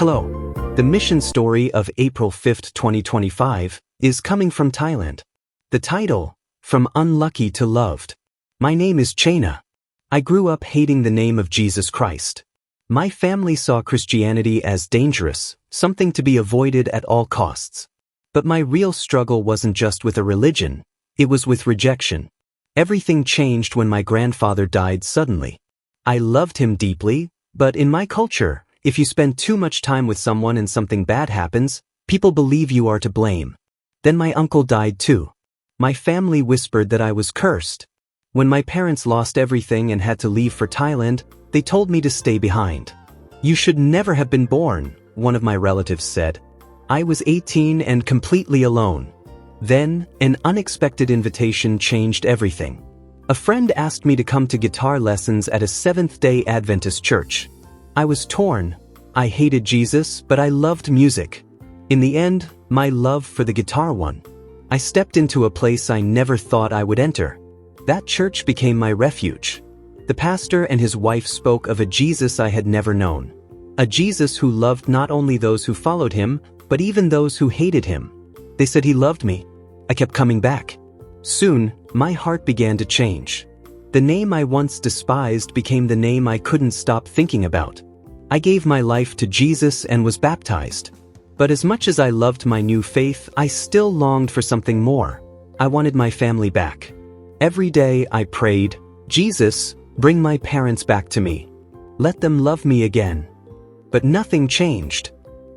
Hello. The mission story of April 5, 2025, is coming from Thailand. The title, From Unlucky to Loved. My name is Chhaina. I grew up hating the name of Jesus Christ. My family saw Christianity as dangerous, something to be avoided at all costs. But my real struggle wasn't just with a religion, it was with rejection. Everything changed when my grandfather died suddenly. I loved him deeply, but in my culture, if you spend too much time with someone and something bad happens, people believe you are to blame. Then my uncle died too. My family whispered that I was cursed. When my parents lost everything and had to leave for Thailand, they told me to stay behind. You should never have been born, one of my relatives said. I was 18 and completely alone. Then, an unexpected invitation changed everything. A friend asked me to come to guitar lessons at a Seventh-day Adventist church. I was torn. I hated Jesus, but I loved music. In the end, my love for the guitar won. I stepped into a place I never thought I would enter. That church became my refuge. The pastor and his wife spoke of a Jesus I had never known. A Jesus who loved not only those who followed him, but even those who hated him. They said he loved me. I kept coming back. Soon, my heart began to change. The name I once despised became the name I couldn't stop thinking about. I gave my life to Jesus and was baptized. But as much as I loved my new faith, I still longed for something more. I wanted my family back. Every day I prayed, Jesus, bring my parents back to me. Let them love me again. But nothing changed.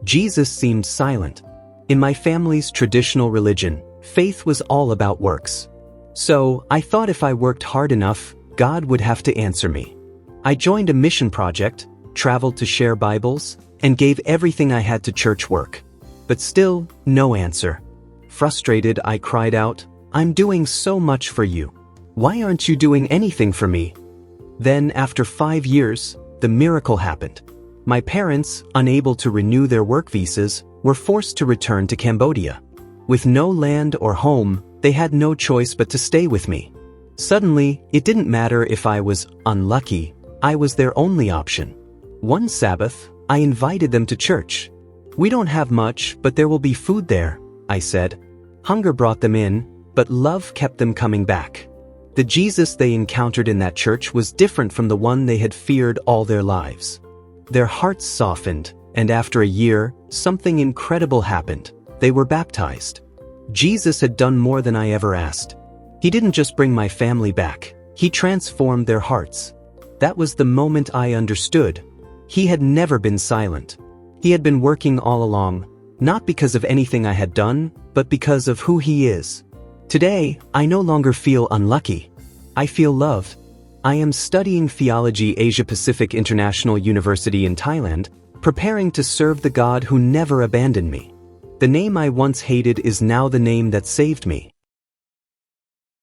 Jesus seemed silent. In my family's traditional religion, faith was all about works. So, I thought if I worked hard enough, God would have to answer me. I joined a mission project, traveled to share Bibles, and gave everything I had to church work. But still, no answer. Frustrated, I cried out, I'm doing so much for you. Why aren't you doing anything for me? Then, after 5 years, the miracle happened. My parents, unable to renew their work visas, were forced to return to Cambodia. With no land or home, they had no choice but to stay with me. Suddenly, it didn't matter if I was unlucky, I was their only option. One Sabbath, I invited them to church. We don't have much, but there will be food there, I said. Hunger brought them in, but love kept them coming back. The Jesus they encountered in that church was different from the one they had feared all their lives. Their hearts softened, and after a year, something incredible happened. They were baptized. Jesus had done more than I ever asked. He didn't just bring my family back, he transformed their hearts. That was the moment I understood. He had never been silent. He had been working all along, not because of anything I had done, but because of who he is. Today, I no longer feel unlucky. I feel loved. I am studying theology Asia-Pacific International University in Thailand, preparing to serve the God who never abandoned me. The name I once hated is now the name that saved me.